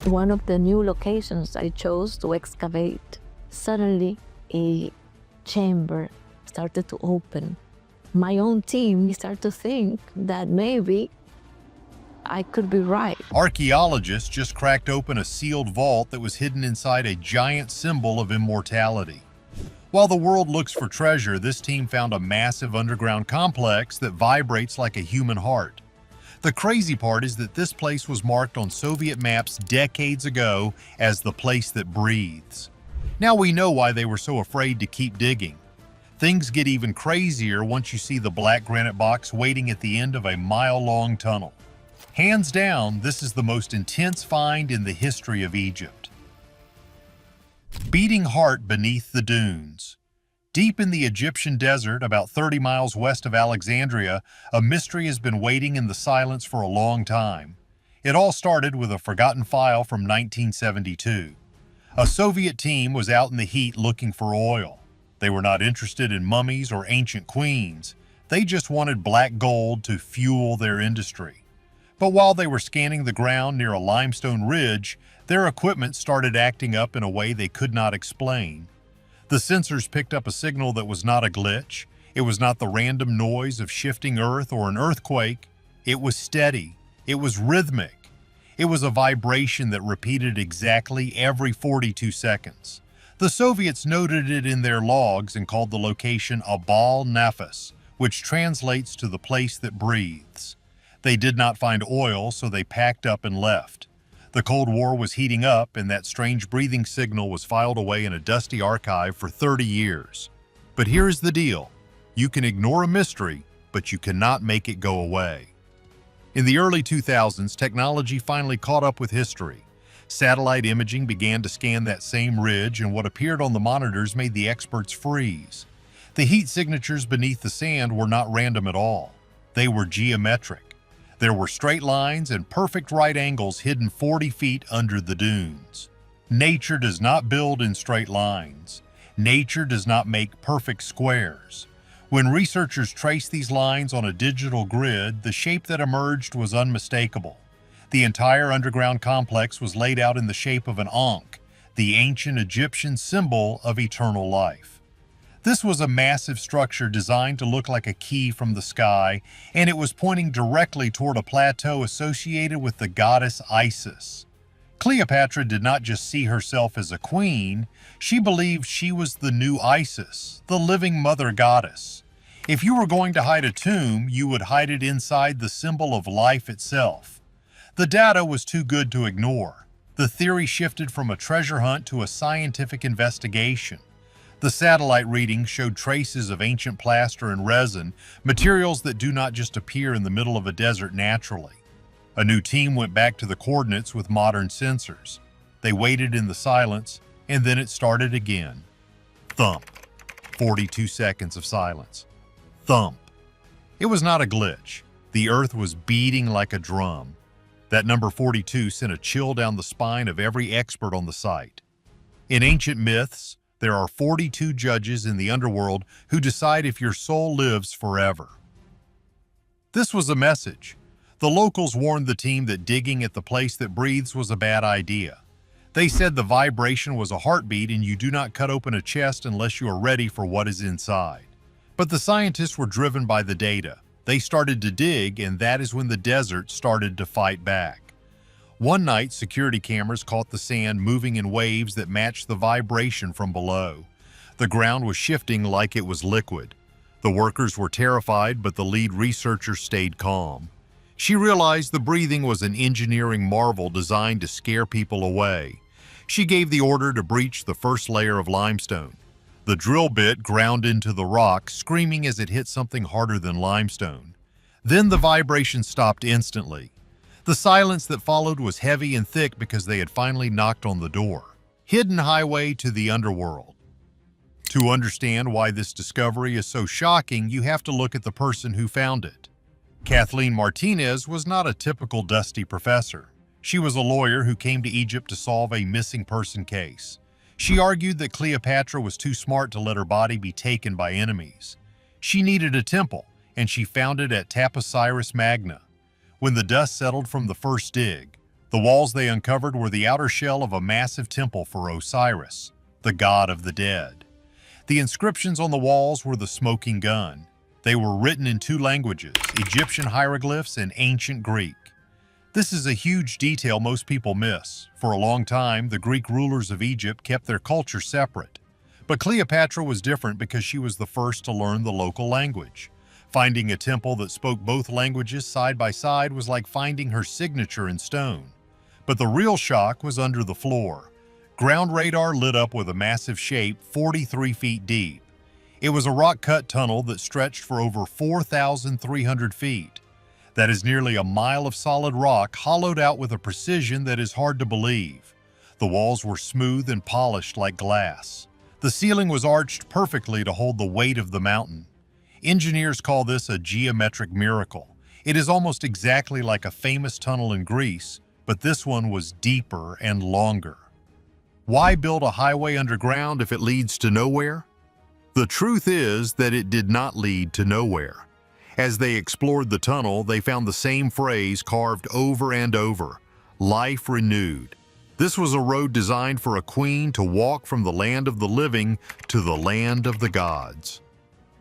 one of the new locations I chose to excavate, suddenly a chamber started to open. My own team started to think that maybe I could be right. Archaeologists just cracked open a sealed vault that was hidden inside a giant symbol of immortality. While the world looks for treasure, this team found a massive underground complex that vibrates like a human heart. The crazy part is that this place was marked on Soviet maps decades ago as the place that breathes. Now we know why they were so afraid to keep digging. Things get even crazier once you see the black granite box waiting at the end of a mile-long tunnel. Hands down, this is the most intense find in the history of Egypt. Beating heart beneath the dunes. Deep in the Egyptian desert, about 30 miles west of Alexandria, a mystery has been waiting in the silence for a long time. It all started with a forgotten file from 1972. A Soviet team was out in the heat looking for oil. They were not interested in mummies or ancient queens. They just wanted black gold to fuel their industry. But while they were scanning the ground near a limestone ridge, their equipment started acting up in a way they could not explain. The sensors picked up a signal that was not a glitch. It was not the random noise of shifting earth or an earthquake. It was steady. It was rhythmic. It was a vibration that repeated exactly every 42 seconds. The Soviets noted it in their logs and called the location Abal Nafas, which translates to the place that breathes. They did not find oil, so they packed up and left. The Cold War was heating up, and that strange breathing signal was filed away in a dusty archive for 30 years. But here's the deal. You can ignore a mystery, but you cannot make it go away. In the early 2000s, technology finally caught up with history. Satellite imaging began to scan that same ridge, and what appeared on the monitors made the experts freeze. The heat signatures beneath the sand were not random at all. They were geometric. There were straight lines and perfect right angles hidden 40 feet under the dunes. Nature does not build in straight lines. Nature does not make perfect squares. When researchers traced these lines on a digital grid, the shape that emerged was unmistakable. The entire underground complex was laid out in the shape of an Ankh, the ancient Egyptian symbol of eternal life. This was a massive structure designed to look like a key from the sky, and it was pointing directly toward a plateau associated with the goddess Isis. Cleopatra did not just see herself as a queen, she believed she was the new Isis, the living mother goddess. If you were going to hide a tomb, you would hide it inside the symbol of life itself. The data was too good to ignore. The theory shifted from a treasure hunt to a scientific investigation. The satellite readings showed traces of ancient plaster and resin, materials that do not just appear in the middle of a desert naturally. A new team went back to the coordinates with modern sensors. They waited in the silence, and then it started again. Thump. 42 seconds of silence. Thump. It was not a glitch. The earth was beating like a drum. That number 42 sent a chill down the spine of every expert on the site. In ancient myths, there are 42 judges in the underworld who decide if your soul lives forever. This was a message. The locals warned the team that digging at the place that breathes was a bad idea. They said the vibration was a heartbeat and you do not cut open a chest unless you are ready for what is inside. But the scientists were driven by the data. They started to dig, and that is when the desert started to fight back. One night, security cameras caught the sand moving in waves that matched the vibration from below. The ground was shifting like it was liquid. The workers were terrified, but the lead researcher stayed calm. She realized the breathing was an engineering marvel designed to scare people away. She gave the order to breach the first layer of limestone. The drill bit ground into the rock, screaming as it hit something harder than limestone. Then the vibration stopped instantly. The silence that followed was heavy and thick because they had finally knocked on the door. Hidden highway to the underworld. To understand why this discovery is so shocking, you have to look at the person who found it. Kathleen Martinez was not a typical dusty professor. She was a lawyer who came to Egypt to solve a missing person case. She argued that Cleopatra was too smart to let her body be taken by enemies. She needed a temple, and she found it at Taposiris Magna. When the dust settled from the first dig, The walls they uncovered were the outer shell of a massive temple for Osiris, the god of the dead. The inscriptions on the walls were the smoking gun. They were written in two languages, Egyptian hieroglyphs and ancient Greek. This is a huge detail most people miss. For a long time, the Greek rulers of Egypt kept their culture separate. But Cleopatra was different because she was the first to learn the local language. Finding a temple that spoke both languages side by side was like finding her signature in stone. But the real shock was under the floor. Ground radar lit up with a massive shape 43 feet deep. It was a rock-cut tunnel that stretched for over 4,300 feet. That is nearly a mile of solid rock hollowed out with a precision that is hard to believe. The walls were smooth and polished like glass. The ceiling was arched perfectly to hold the weight of the mountain. Engineers call this a geometric miracle. It is almost exactly like a famous tunnel in Greece, but this one was deeper and longer. Why build a highway underground if it leads to nowhere? The truth is that it did not lead to nowhere. As they explored the tunnel, they found the same phrase carved over and over: life renewed. This was a road designed for a queen to walk from the land of the living to the land of the gods.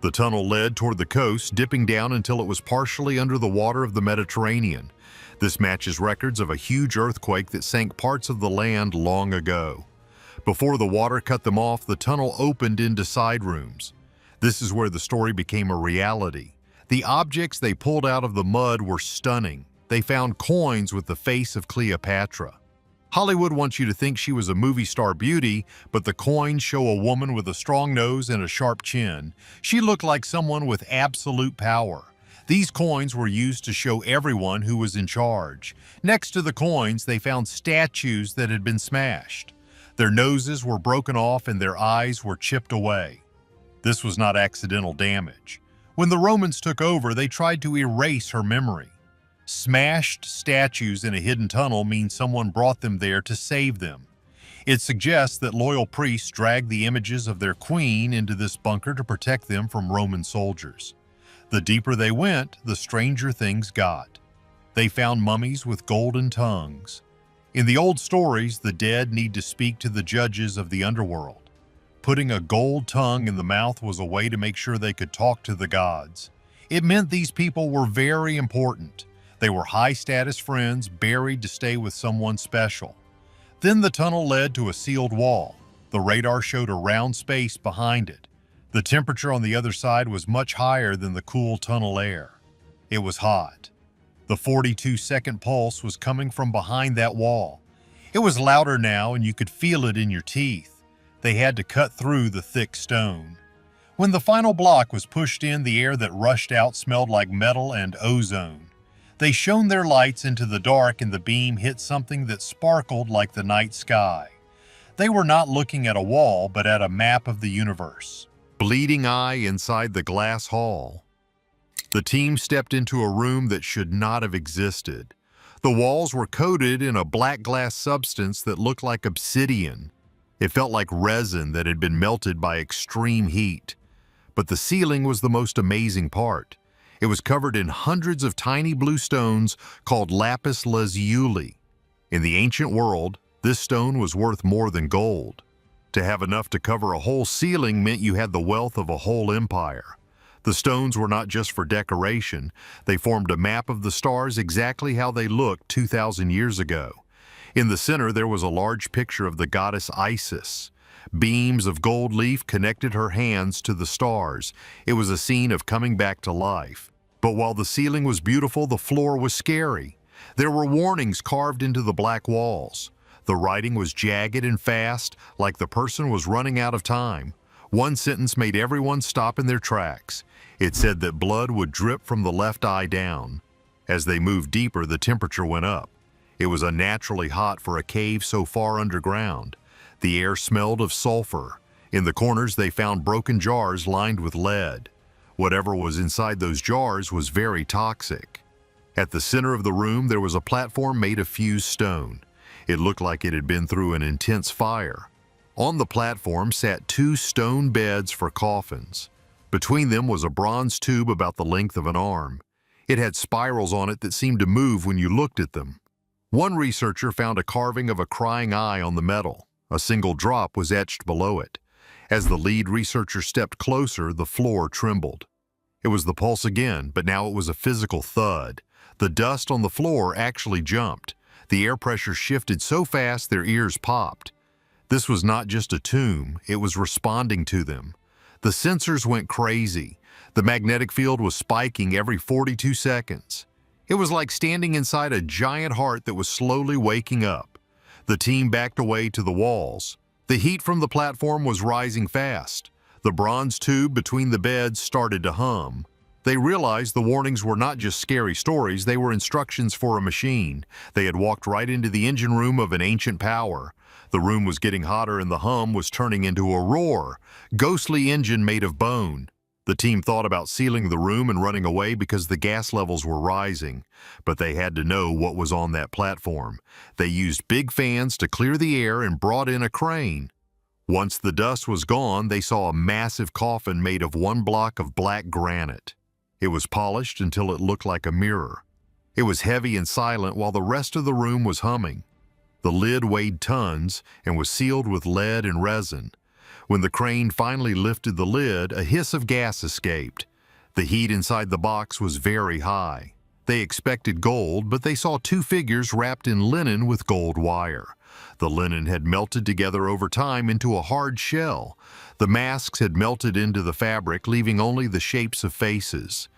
The tunnel led toward the coast, dipping down until it was partially under the water of the Mediterranean. This matches records of a huge earthquake that sank parts of the land long ago. Before the water cut them off, the tunnel opened into side rooms. This is where the story became a reality. The objects they pulled out of the mud were stunning. They found coins with the face of Cleopatra. Hollywood wants you to think she was a movie star beauty, but the coins show a woman with a strong nose and a sharp chin. She looked like someone with absolute power. These coins were used to show everyone who was in charge. Next to the coins, they found statues that had been smashed. Their noses were broken off and their eyes were chipped away. This was not accidental damage. When the Romans took over, they tried to erase her memory. Smashed statues in a hidden tunnel mean someone brought them there to save them. It suggests that loyal priests dragged the images of their queen into this bunker to protect them from Roman soldiers. The deeper they went, the stranger things got. They found mummies with golden tongues. In the old stories, the dead need to speak to the judges of the underworld. Putting a gold tongue in the mouth was a way to make sure they could talk to the gods. It meant these people were very important. They were high-status friends buried to stay with someone special. Then the tunnel led to a sealed wall. The radar showed a round space behind it. The temperature on the other side was much higher than the cool tunnel air. It was hot. The 42-second pulse was coming from behind that wall. It was louder now, and you could feel it in your teeth. They had to cut through the thick stone. When the final block was pushed in, the air that rushed out smelled like metal and ozone. They shone their lights into the dark, and the beam hit something that sparkled like the night sky. They were not looking at a wall, but at a map of the universe. Bleeding eye inside the glass hall. The team stepped into a room that should not have existed. The walls were coated in a black glass substance that looked like obsidian. It felt like resin that had been melted by extreme heat. But the ceiling was the most amazing part. It was covered in hundreds of tiny blue stones called lapis lazuli. In the ancient world, this stone was worth more than gold. To have enough to cover a whole ceiling meant you had the wealth of a whole empire. The stones were not just for decoration. They formed a map of the stars exactly how they looked 2,000 years ago. In the center, there was a large picture of the goddess Isis. Beams of gold leaf connected her hands to the stars. It was a scene of coming back to life. But while the ceiling was beautiful, the floor was scary. There were warnings carved into the black walls. The writing was jagged and fast, like the person was running out of time. One sentence made everyone stop in their tracks. It said that blood would drip from the left eye down. As they moved deeper, the temperature went up. It was unnaturally hot for a cave so far underground. The air smelled of sulfur. In the corners, they found broken jars lined with lead. Whatever was inside those jars was very toxic. At the center of the room, there was a platform made of fused stone. It looked like it had been through an intense fire. On the platform sat 2 stone beds for coffins. Between them was a bronze tube about the length of an arm. It had spirals on it that seemed to move when you looked at them. One researcher found a carving of a crying eye on the metal. A single drop was etched below it. As the lead researcher stepped closer, the floor trembled. It was the pulse again, but now it was a physical thud. The dust on the floor actually jumped. The air pressure shifted so fast their ears popped. This was not just a tomb, it was responding to them. The sensors went crazy. The magnetic field was spiking every 42 seconds. It was like standing inside a giant heart that was slowly waking up. The team backed away to the walls. The heat from the platform was rising fast. The bronze tube between the beds started to hum. They realized the warnings were not just scary stories, they were instructions for a machine. They had walked right into the engine room of an ancient power. The room was getting hotter and the hum was turning into a roar. Ghostly engine made of bone. The team thought about sealing the room and running away because the gas levels were rising. But they had to know what was on that platform. They used big fans to clear the air and brought in a crane. Once the dust was gone, they saw a massive coffin made of one block of black granite. It was polished until it looked like a mirror. It was heavy and silent while the rest of the room was humming. The lid weighed tons and was sealed with lead and resin. When the crane finally lifted the lid, a hiss of gas escaped. The heat inside the box was very high. They expected gold, but they saw two figures wrapped in linen with gold wire. The linen had melted together over time into a hard shell. The masks had melted into the fabric, leaving only the shapes of faces.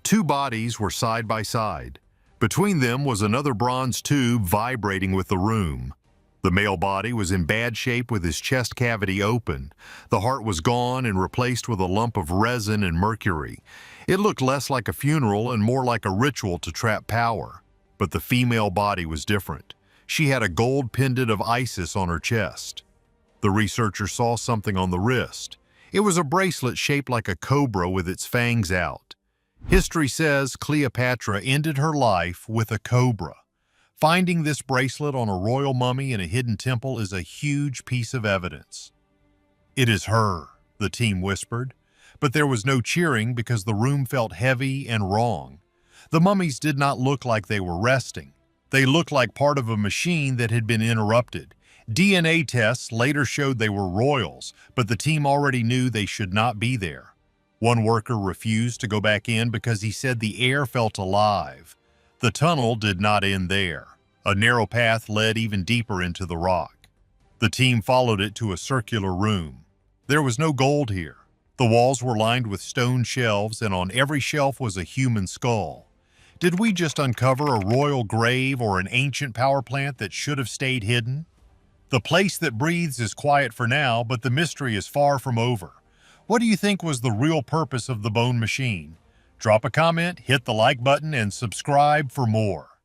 Two bodies were side by side. Between them was another bronze tube vibrating with the room. The male body was in bad shape with his chest cavity open. The heart was gone and replaced with a lump of resin and mercury. It looked less like a funeral and more like a ritual to trap power. But the female body was different. She had a gold pendant of Isis on her chest. The researcher saw something on the wrist. It was a bracelet shaped like a cobra with its fangs out. History says Cleopatra ended her life with a cobra. Finding this bracelet on a royal mummy in a hidden temple is a huge piece of evidence. "It is her," the team whispered, but there was no cheering because the room felt heavy and wrong. The mummies did not look like they were resting. They looked like part of a machine that had been interrupted. DNA tests later showed they were royals, but the team already knew they should not be there. One worker refused to go back in because he said the air felt alive. The tunnel did not end there. A narrow path led even deeper into the rock. The team followed it to a circular room. There was no gold here. The walls were lined with stone shelves, and on every shelf was a human skull. Did we just uncover a royal grave or an ancient power plant that should have stayed hidden? The place that breathes is quiet for now, but the mystery is far from over. What do you think was the real purpose of the bone machine? Drop a comment, hit the like button, and subscribe for more.